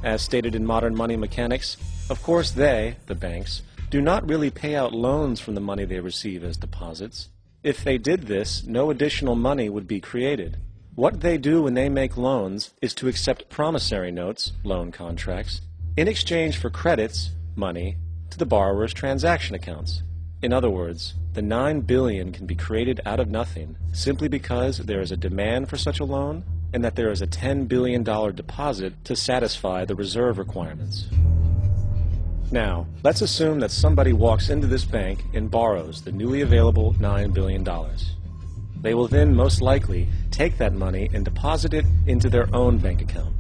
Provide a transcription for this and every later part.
As stated in modern money mechanics, of course they, the banks, do not really pay out loans from the money they receive as deposits. If they did this, no additional money would be created. What they do when they make loans is to accept promissory notes, loan contracts, in exchange for credits, money, to the borrower's transaction accounts. In other words, the $9 billion can be created out of nothing simply because there is a demand for such a loan and that there is a $10 billion deposit to satisfy the reserve requirements. Now, let's assume that somebody walks into this bank and borrows the newly available $9 billion. They will then most likely take that money and deposit it into their own bank account.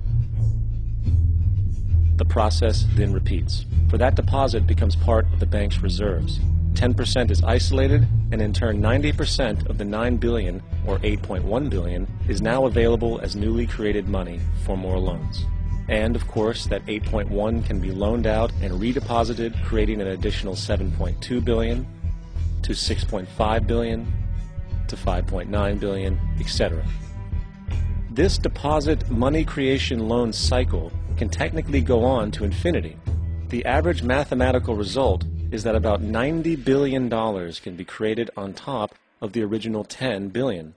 The process then repeats, for that deposit becomes part of the bank's reserves. 10% is isolated, and in turn 90% of the $9 billion, or $8.1 billion, is now available as newly created money for more loans. And, of course, that 8.1 can be loaned out and redeposited, creating an additional 7.2 billion, to 6.5 billion, to 5.9 billion, etc. This deposit money creation loan cycle can technically go on to infinity. The average mathematical result is that about $90 billion can be created on top of the original $10 billion.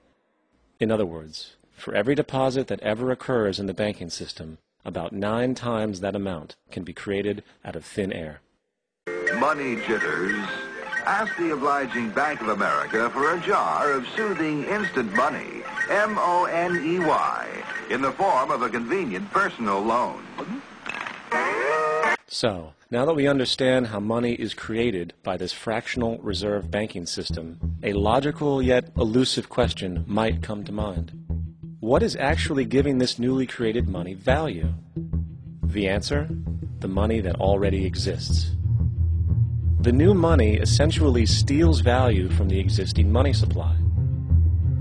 In other words, for every deposit that ever occurs in the banking system, about 9 times that amount can be created out of thin air. Money jitters? Ask the obliging Bank of America for a jar of soothing instant money, M-O-N-E-Y, in the form of a convenient personal loan. So, now that we understand how money is created by this fractional reserve banking system, a logical yet elusive question might come to mind. What is actually giving this newly created money value? The answer? The money that already exists. The new money essentially steals value from the existing money supply.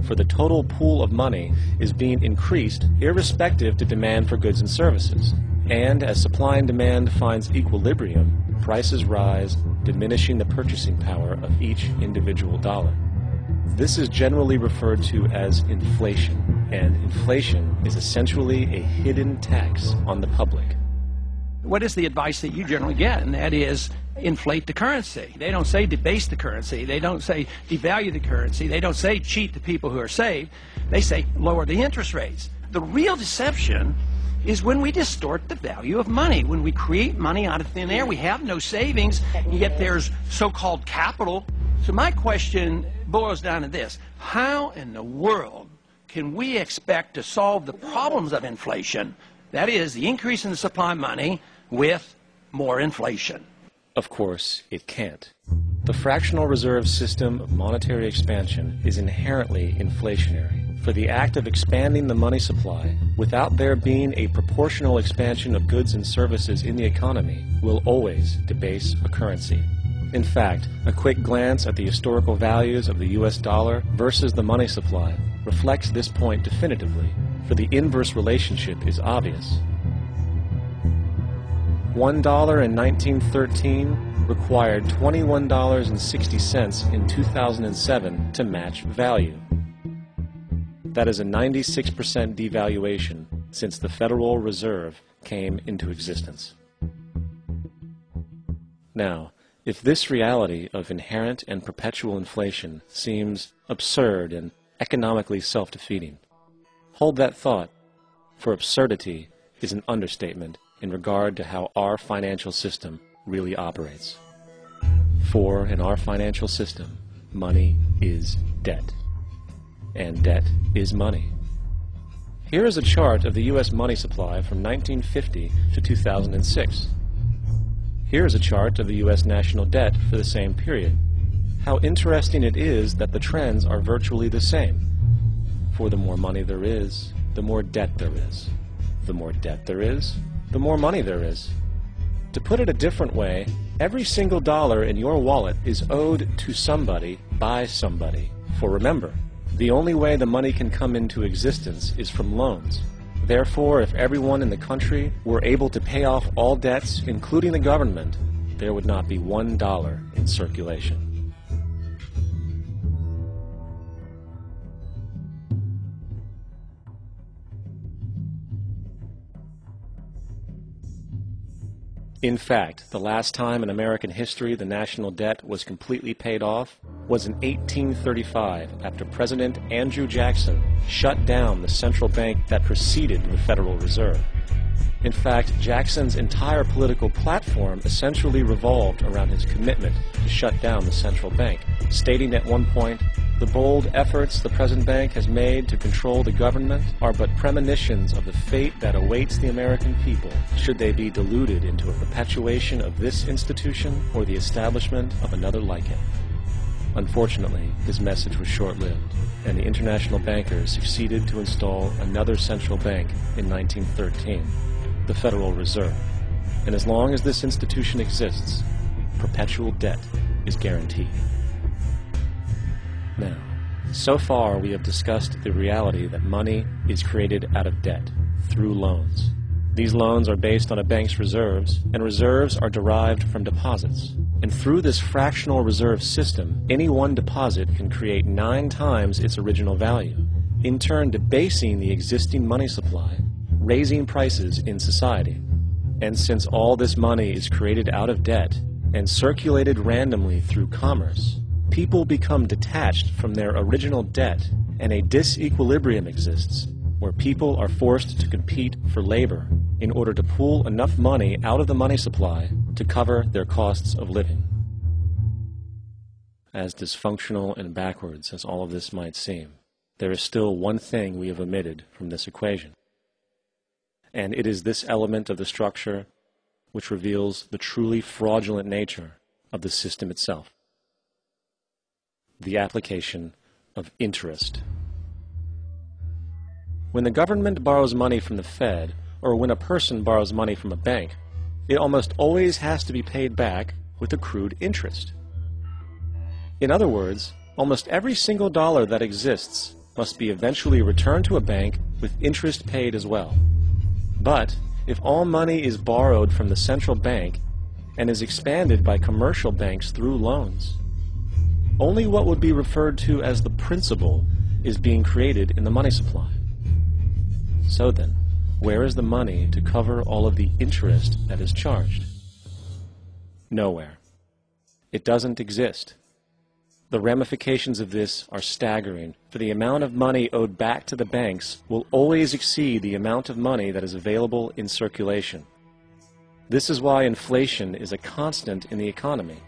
For the total pool of money is being increased irrespective to demand for goods and services. And as supply and demand finds equilibrium, prices rise, diminishing the purchasing power of each individual dollar. This is generally referred to as inflation, and inflation is essentially a hidden tax on the public. What is the advice that you generally get? And that is, inflate the currency. They don't say debase the currency. They don't say devalue the currency. They don't say cheat the people who are saved. They say lower the interest rates. The real deception is when we distort the value of money. When we create money out of thin air, we have no savings, yet there's so-called capital. So my question boils down to this: how in the world can we expect to solve the problems of inflation, that is, the increase in the supply of money, with more inflation? Of course, it can't. The fractional reserve system of monetary expansion is inherently inflationary. For the act of expanding the money supply, without there being a proportional expansion of goods and services in the economy, will always debase a currency. In fact, a quick glance at the historical values of the US dollar versus the money supply reflects this point definitively, for the inverse relationship is obvious. $1 in 1913 required $21.60 in 2007 to match value. That is a 96% devaluation since the Federal Reserve came into existence. Now, if this reality of inherent and perpetual inflation seems absurd and economically self-defeating, hold that thought, for absurdity is an understatement in regard to how our financial system really operates. For in our financial system, money is debt, and debt is money. Here is a chart of the U.S. money supply from 1950 to 2006. Here is a chart of the U.S. national debt for the same period. How interesting it is that the trends are virtually the same. For the more money there is, the more debt there is. The more debt there is, the more money there is. To put it a different way, every single dollar in your wallet is owed to somebody by somebody. For remember, the only way the money can come into existence is from loans. Therefore, if everyone in the country were able to pay off all debts, including the government, there would not be $1 in circulation. In fact, the last time in American history the national debt was completely paid off was in 1835, after President Andrew Jackson shut down the central bank that preceded the Federal Reserve. In fact, Jackson's entire political platform essentially revolved around his commitment to shut down the central bank, stating at one point, "The bold efforts the present bank has made to control the government are but premonitions of the fate that awaits the American people should they be deluded into a perpetuation of this institution or the establishment of another like it." Unfortunately, his message was short-lived, and the international bankers succeeded to install another central bank in 1913, the Federal Reserve. And as long as this institution exists, perpetual debt is guaranteed. Now, so far we have discussed the reality that money is created out of debt, through loans. These loans are based on a bank's reserves, and reserves are derived from deposits. And through this fractional reserve system, any one deposit can create 9 times its original value, in turn debasing the existing money supply, raising prices in society. And since all this money is created out of debt and circulated randomly through commerce, people become detached from their original debt, and a disequilibrium exists where people are forced to compete for labor in order to pull enough money out of the money supply to cover their costs of living. As dysfunctional and backwards as all of this might seem, there is still one thing we have omitted from this equation. And it is this element of the structure which reveals the truly fraudulent nature of the system itself: the application of interest. When the government borrows money from the Fed, or when a person borrows money from a bank, it almost always has to be paid back with accrued interest. In other words, almost every single dollar that exists must be eventually returned to a bank with interest paid as well. But if all money is borrowed from the central bank and is expanded by commercial banks through loans, only what would be referred to as the principal is being created in the money supply. So then, where is the money to cover all of the interest that is charged? Nowhere. It doesn't exist. The ramifications of this are staggering, for the amount of money owed back to the banks will always exceed the amount of money that is available in circulation. This is why inflation is a constant in the economy,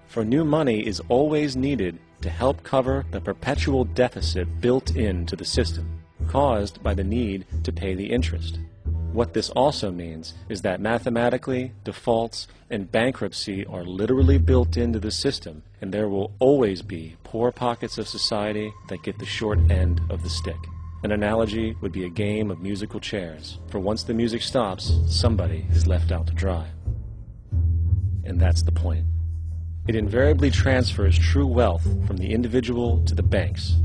for new money is always needed to help cover the perpetual deficit built into the system, caused by the need to pay the interest. What this also means is that mathematically, defaults and bankruptcy are literally built into the system, and there will always be poor pockets of society that get the short end of the stick. An analogy would be a game of musical chairs, for once the music stops, somebody is left out to dry. And that's the point. It invariably transfers true wealth from the individual to the banks.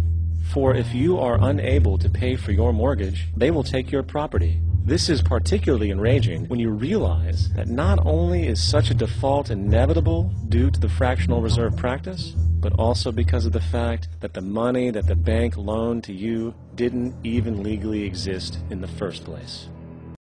For if you are unable to pay for your mortgage, they will take your property. This is particularly enraging when you realize that not only is such a default inevitable due to the fractional reserve practice, but also because of the fact that the money that the bank loaned to you didn't even legally exist in the first place.